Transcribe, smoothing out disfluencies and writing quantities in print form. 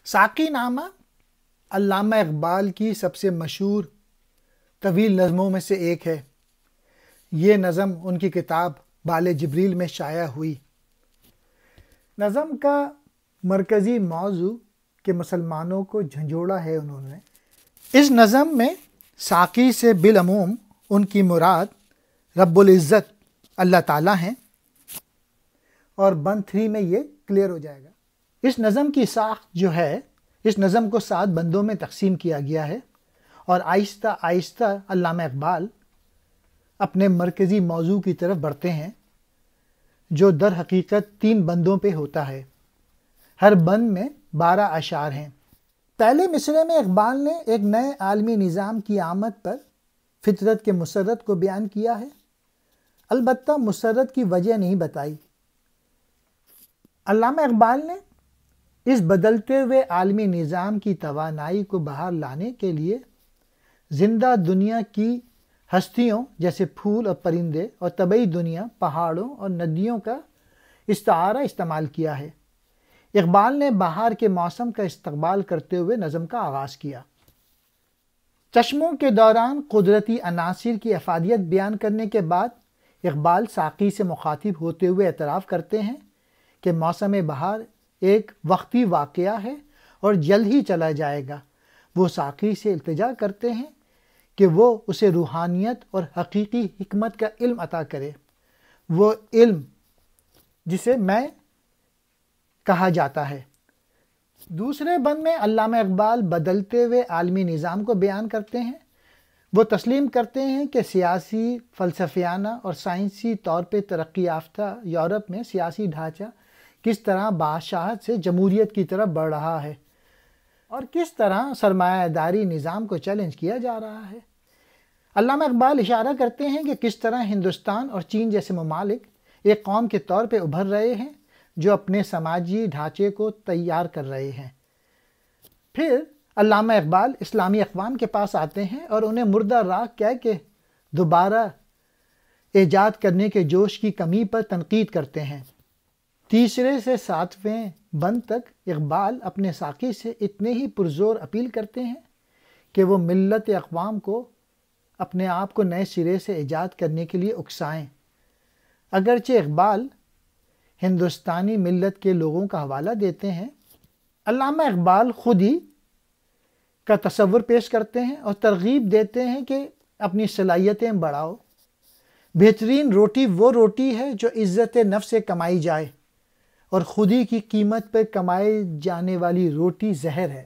ساقی نامہ علامہ اقبال کی سب سے مشہور طویل نظموں میں سے ایک ہے۔ یہ نظم ان کی کتاب بال جبریل میں شائع ہوئی۔ نظم کا مرکزی موضوع کہ مسلمانوں کو جھنجھوڑا ہے انہوں نے۔ اس نظم میں ساقی سے بالعموم ان کی مراد رب العزت اللہ تعالیٰ ہیں، اور بند 3 میں یہ کلیئر ہو جائے گا۔ اس نظم کی ساخت جو ہے، اس نظم کو 7 بندوں میں تقسیم کیا گیا ہے، اور آہستہ آہستہ علامہ اقبال اپنے مرکزی موضوع کی طرف بڑھتے ہیں، جو در حقیقت 3 بندوں پہ ہوتا ہے۔ ہر بند میں 12 اشعار ہیں۔ پہلے مصرعے میں اقبال نے ایک نئے عالمی نظام کی آمد پر فطرت کے مسرت کو بیان کیا ہے، البتہ مسرت کی وجہ نہیں بتائی۔ علامہ اقبال نے اس بدلتے ہوئے عالمی نظام کی توانائی کو باہر لانے کے لیے زندہ دنیا کی ہستیوں جیسے پھول اور پرندے اور طبعی دنیا، پہاڑوں اور ندیوں کا استعارہ استعمال کیا ہے۔ اقبال نے بہار کے موسم کا استقبال کرتے ہوئے نظم کا آغاز کیا۔ چشموں کے دوران قدرتی عناصر کی افادیت بیان کرنے کے بعد اقبال ساقی سے مخاطب ہوتے ہوئے اعتراف کرتے ہیں کہ موسم بہار ایک وقتی واقعہ ہے اور جلد ہی چلا جائے گا۔ وہ ساقی سے التجا کرتے ہیں کہ وہ اسے روحانیت اور حقیقی حکمت کا علم عطا کرے، وہ علم جسے میں کہا جاتا ہے۔ دوسرے بند میں علامہ اقبال بدلتے ہوئے عالمی نظام کو بیان کرتے ہیں۔ وہ تسلیم کرتے ہیں کہ سیاسی، فلسفیانہ اور سائنسی طور پہ ترقی یافتہ یورپ میں سیاسی ڈھانچہ کس طرح بادشاہت سے جمہوریت کی طرف بڑھ رہا ہے، اور کس طرح سرمایہ داری نظام کو چیلنج کیا جا رہا ہے۔ علامہ اقبال اشارہ کرتے ہیں کہ کس طرح ہندوستان اور چین جیسے ممالک ایک قوم کے طور پہ ابھر رہے ہیں جو اپنے سماجی ڈھانچے کو تیار کر رہے ہیں۔ پھر علامہ اقبال اسلامی اقوام کے پاس آتے ہیں اور انہیں مردہ راکھ کہہ کے دوبارہ ایجاد کرنے کے جوش کی کمی پر تنقید کرتے ہیں۔ تیسرے سے 7ویں بند تک اقبال اپنے ساقی سے اتنے ہی پرزور اپیل کرتے ہیں کہ وہ ملت اقوام کو اپنے آپ کو نئے سرے سے ایجاد کرنے کے لیے اکسائیں۔ اگرچہ اقبال ہندوستانی ملت کے لوگوں کا حوالہ دیتے ہیں، علامہ اقبال خود ہی کا تصور پیش کرتے ہیں اور ترغیب دیتے ہیں کہ اپنی صلاحیتیں بڑھاؤ۔ بہترین روٹی وہ روٹی ہے جو عزت نفس سے کمائی جائے، اور خودی کی قیمت پر کمائی جانے والی روٹی زہر ہے۔